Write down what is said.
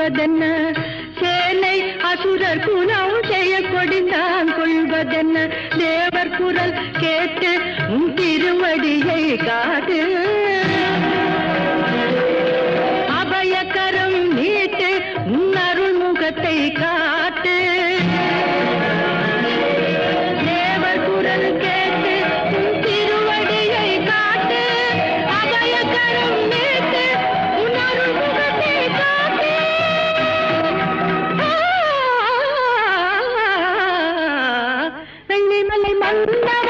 கொள்வதென்ன சேனை அசுரர் குலம் செய்ய கொடிந்தான் கொள்வதென்ன தேவர் குரல் கேட்டு உன் திருவடியை காட்டு அபயக்கரம் நீட்டு உன் அருள் முகத்தை காட்டு தேவர் குரல் கேட்டு உன் திருவடியை காட்டு அபயக்கரம் நீட்டு உன் அருள் முகத்தை காட்டு வெள்ளிமலை மன்னா